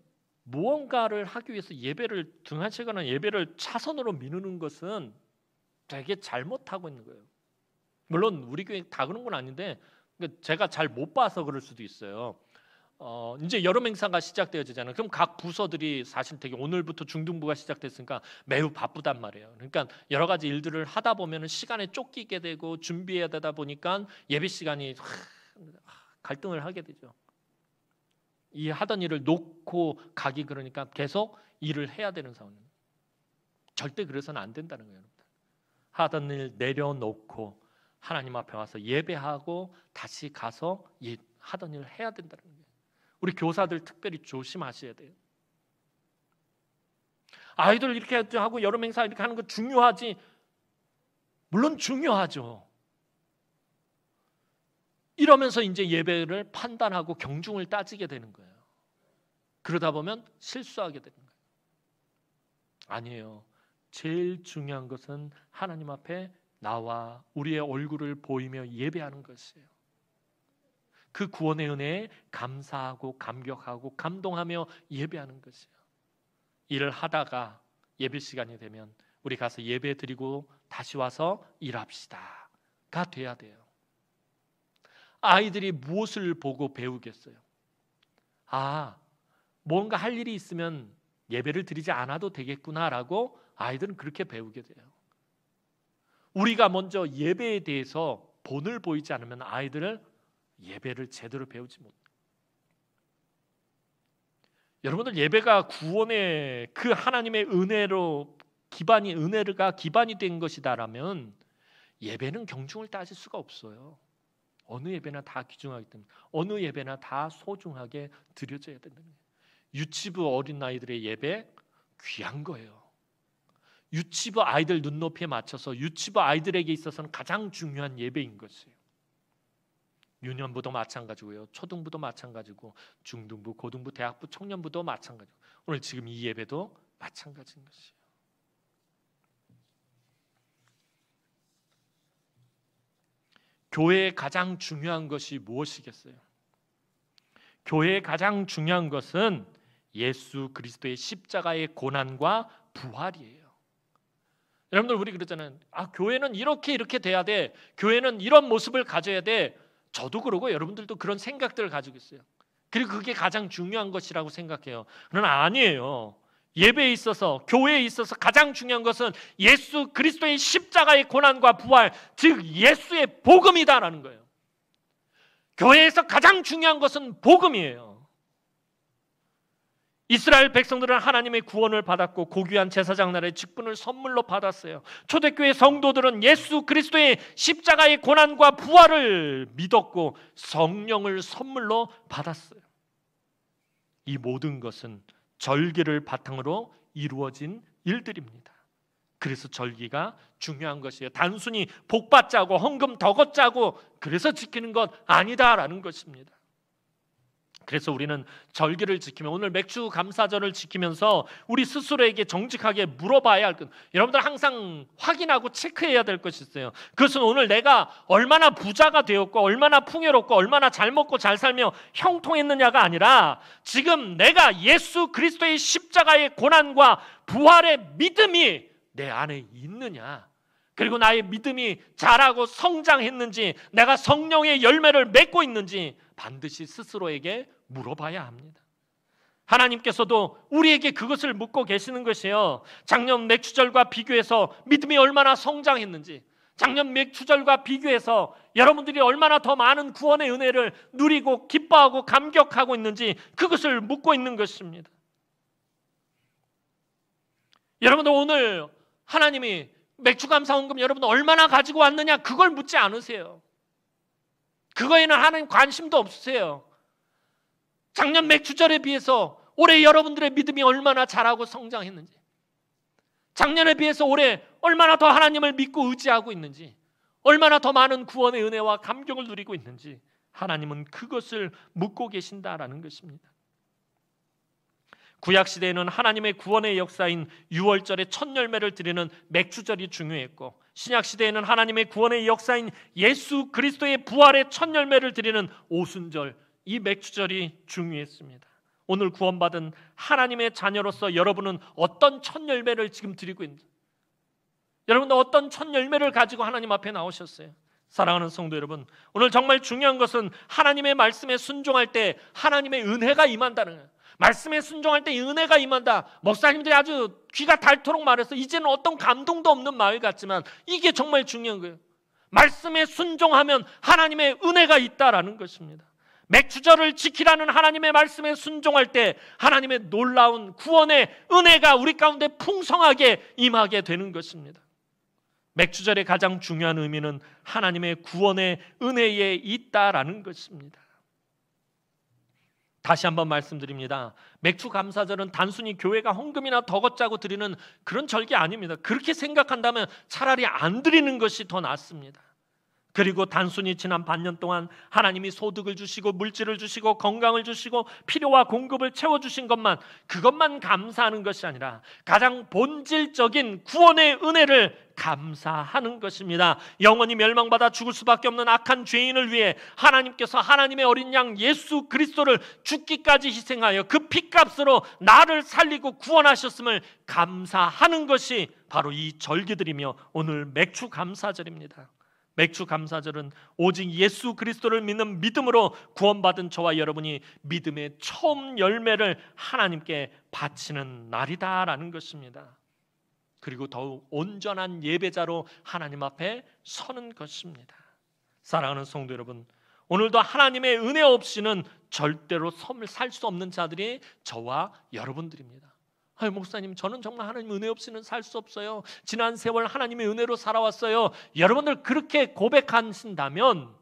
무언가를 하기 위해서 예배를 등한시거나 예배를 차선으로 미루는 것은 되게 잘못하고 있는 거예요. 물론 우리 교회 다 그런 건 아닌데 제가 잘 못 봐서 그럴 수도 있어요. 이제 여름 행사가 시작되어지잖아요. 그럼 각 부서들이 사실 되게, 오늘부터 중등부가 시작됐으니까 매우 바쁘단 말이에요. 그러니까 여러 가지 일들을 하다 보면 시간에 쫓기게 되고 준비해야 되다 보니까 예배 시간이 갈등을 하게 되죠. 이 하던 일을 놓고 가기, 그러니까 계속 일을 해야 되는 상황입니다. 절대 그래서는 안 된다는 거예요. 하던 일 내려놓고 하나님 앞에 와서 예배하고 다시 가서 하던 일을 해야 된다는 거예요. 우리 교사들 특별히 조심하셔야 돼요. 아이들 이렇게 하고 여름 행사 이렇게 하는 거 중요하지. 물론 중요하죠. 이러면서 이제 예배를 판단하고 경중을 따지게 되는 거예요. 그러다 보면 실수하게 되는 거예요. 아니에요. 제일 중요한 것은 하나님 앞에 나와 우리의 얼굴을 보이며 예배하는 것이에요. 그 구원의 은혜에 감사하고 감격하고 감동하며 예배하는 것이에요. 일을 하다가 예배 시간이 되면 우리 가서 예배 드리고 다시 와서 일합시다가 돼야 돼요. 아이들이 무엇을 보고 배우겠어요? 뭔가 할 일이 있으면 예배를 드리지 않아도 되겠구나라고 아이들은 그렇게 배우게 돼요. 우리가 먼저 예배에 대해서 본을 보이지 않으면 아이들은 예배를 제대로 배우지 못해요. 여러분들, 예배가 구원의 그 하나님의 은혜로 은혜가 기반이 된 것이다라면 예배는 경중을 따질 수가 없어요. 어느 예배나 다 귀중하기 때문에 어느 예배나 다 소중하게 드려져야 된다는 거예요. 유치부 어린 아이들의 예배 귀한 거예요. 유치부 아이들 눈높이에 맞춰서 유치부 아이들에게 있어서는 가장 중요한 예배인 것이에요. 유년부도 마찬가지고요, 초등부도 마찬가지고, 중등부, 고등부, 대학부, 청년부도 마찬가지고, 오늘 지금 이 예배도 마찬가지인 것이에요. 교회의 가장 중요한 것이 무엇이겠어요? 교회의 가장 중요한 것은 예수 그리스도의 십자가의 고난과 부활이에요. 여러분들, 우리 그러잖아요. 교회는 이렇게 돼야 돼. 교회는 이런 모습을 가져야 돼. 저도 그러고 여러분들도 그런 생각들을 가지고 있어요. 그리고 그게 가장 중요한 것이라고 생각해요. 그러나 아니에요. 예배에 있어서, 교회에 있어서 가장 중요한 것은 예수 그리스도의 십자가의 고난과 부활, 즉 예수의 복음이다라는 거예요. 교회에서 가장 중요한 것은 복음이에요. 이스라엘 백성들은 하나님의 구원을 받았고 고귀한 제사장 나라의 직분을 선물로 받았어요. 초대교회 성도들은 예수 그리스도의 십자가의 고난과 부활을 믿었고 성령을 선물로 받았어요. 이 모든 것은 절기를 바탕으로 이루어진 일들입니다. 그래서 절기가 중요한 것이에요. 단순히 복 받자고 헌금 더 걷자고 그래서 지키는 것 아니다라는 것입니다. 그래서 우리는 절기를 지키며 오늘 맥주 감사절을 지키면서 우리 스스로에게 정직하게 물어봐야 할 것, 여러분들 항상 확인하고 체크해야 될 것이 있어요. 그것은 오늘 내가 얼마나 부자가 되었고 얼마나 풍요롭고 얼마나 잘 먹고 잘 살며 형통했느냐가 아니라 지금 내가 예수 그리스도의 십자가의 고난과 부활의 믿음이 내 안에 있느냐, 그리고 나의 믿음이 자라고 성장했는지, 내가 성령의 열매를 맺고 있는지 반드시 스스로에게 물어봐야 합니다. 하나님께서도 우리에게 그것을 묻고 계시는 것이에요. 작년 맥주절과 비교해서 믿음이 얼마나 성장했는지, 작년 맥주절과 비교해서 여러분들이 얼마나 더 많은 구원의 은혜를 누리고 기뻐하고 감격하고 있는지 그것을 묻고 있는 것입니다. 여러분들 오늘 하나님이 맥주감사헌금 여러분 얼마나 가지고 왔느냐 그걸 묻지 않으세요. 그거에는 하나님 관심도 없으세요. 작년 맥주절에 비해서 올해 여러분들의 믿음이 얼마나 자라고 성장했는지, 작년에 비해서 올해 얼마나 더 하나님을 믿고 의지하고 있는지, 얼마나 더 많은 구원의 은혜와 감격을 누리고 있는지 하나님은 그것을 묻고 계신다라는 것입니다. 구약시대에는 하나님의 구원의 역사인 유월절에 첫 열매를 드리는 맥주절이 중요했고, 신약시대에는 하나님의 구원의 역사인 예수 그리스도의 부활의 첫 열매를 드리는 오순절, 이 맥주절이 중요했습니다. 오늘 구원받은 하나님의 자녀로서 여러분은 어떤 첫 열매를 지금 드리고 있는지, 여러분도 어떤 첫 열매를 가지고 하나님 앞에 나오셨어요? 사랑하는 성도 여러분, 오늘 정말 중요한 것은 하나님의 말씀에 순종할 때 하나님의 은혜가 임한다는 거예요. 말씀에 순종할 때 이 은혜가 임한다. 목사님들이 아주 귀가 닳도록 말해서 이제는 어떤 감동도 없는 말 같지만 이게 정말 중요한 거예요. 말씀에 순종하면 하나님의 은혜가 있다라는 것입니다. 맥주절을 지키라는 하나님의 말씀에 순종할 때 하나님의 놀라운 구원의 은혜가 우리 가운데 풍성하게 임하게 되는 것입니다. 맥주절의 가장 중요한 의미는 하나님의 구원의 은혜에 있다라는 것입니다. 다시 한번 말씀드립니다. 맥주 감사절은 단순히 교회가 헌금이나 덕어짜고 드리는 그런 절기 아닙니다. 그렇게 생각한다면 차라리 안 드리는 것이 더 낫습니다. 그리고 단순히 지난 반년 동안 하나님이 소득을 주시고 물질을 주시고 건강을 주시고 필요와 공급을 채워주신 것만, 그것만 감사하는 것이 아니라 가장 본질적인 구원의 은혜를 감사하는 것입니다. 영원히 멸망받아 죽을 수밖에 없는 악한 죄인을 위해 하나님께서 하나님의 어린 양 예수 그리스도를 죽기까지 희생하여 그 피값으로 나를 살리고 구원하셨음을 감사하는 것이 바로 이 절기들이며 오늘 맥주 감사절입니다. 맥주 감사절은 오직 예수 그리스도를 믿는 믿음으로 구원받은 저와 여러분이 믿음의 처음 열매를 하나님께 바치는 날이다라는 것입니다. 그리고 더욱 온전한 예배자로 하나님 앞에 서는 것입니다. 사랑하는 성도 여러분, 오늘도 하나님의 은혜 없이는 절대로 살 수 없는 자들이 저와 여러분들입니다. 목사님, 저는 정말 하나님 은혜 없이는 살 수 없어요. 지난 세월 하나님의 은혜로 살아왔어요. 여러분들 그렇게 고백하신다면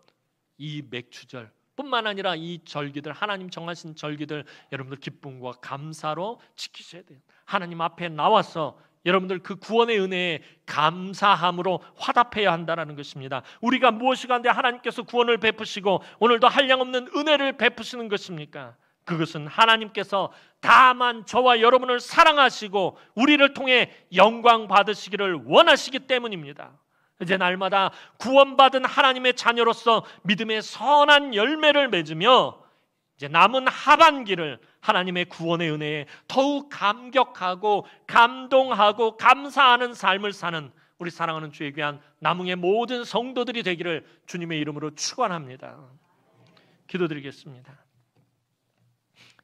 이 맥주절 뿐만 아니라 이 절기들, 하나님 정하신 절기들 여러분들 기쁨과 감사로 지키셔야 돼요. 하나님 앞에 나와서 여러분들 그 구원의 은혜에 감사함으로 화답해야 한다는 것입니다. 우리가 무엇이 간데 하나님께서 구원을 베푸시고 오늘도 한량없는 은혜를 베푸시는 것입니까? 그것은 하나님께서 다만 저와 여러분을 사랑하시고 우리를 통해 영광 받으시기를 원하시기 때문입니다. 이제 날마다 구원받은 하나님의 자녀로서 믿음의 선한 열매를 맺으며 이제 남은 하반기를 하나님의 구원의 은혜에 더욱 감격하고 감동하고 감사하는 삶을 사는 우리 사랑하는 주의 귀한 남흥의 모든 성도들이 되기를 주님의 이름으로 축원합니다. 기도드리겠습니다.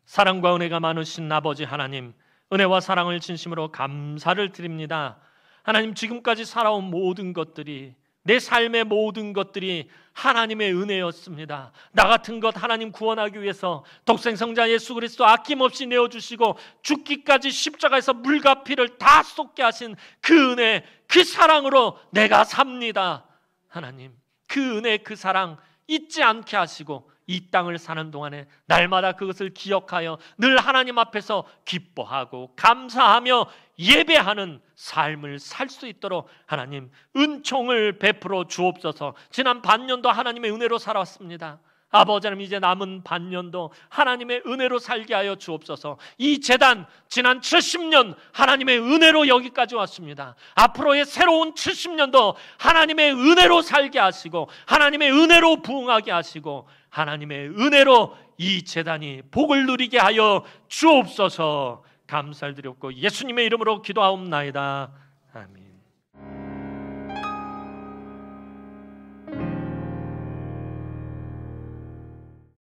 사랑과 은혜가 많으신 아버지 하나님, 은혜와 사랑을 진심으로 감사를 드립니다. 하나님, 지금까지 살아온 모든 것들이, 내 삶의 모든 것들이 하나님의 은혜였습니다. 나 같은 것 하나님 구원하기 위해서 독생성자 예수 그리스도 아낌없이 내어주시고 죽기까지 십자가에서 물과 피를 다 쏟게 하신 그 은혜, 그 사랑으로 내가 삽니다. 하나님, 그 은혜, 그 사랑 잊지 않게 하시고 이 땅을 사는 동안에 날마다 그것을 기억하여 늘 하나님 앞에서 기뻐하고 감사하며 예배하는 삶을 살 수 있도록 하나님 은총을 베풀어 주옵소서. 지난 반년도 하나님의 은혜로 살아왔습니다. 아버지 하나님, 이제 남은 반년도 하나님의 은혜로 살게 하여 주옵소서. 이 재단 지난 70년 하나님의 은혜로 여기까지 왔습니다. 앞으로의 새로운 70년도 하나님의 은혜로 살게 하시고 하나님의 은혜로 부흥하게 하시고 하나님의 은혜로 이 재단이 복을 누리게 하여 주옵소서. 감사를 드렸고 예수님의 이름으로 기도하옵나이다. 아멘.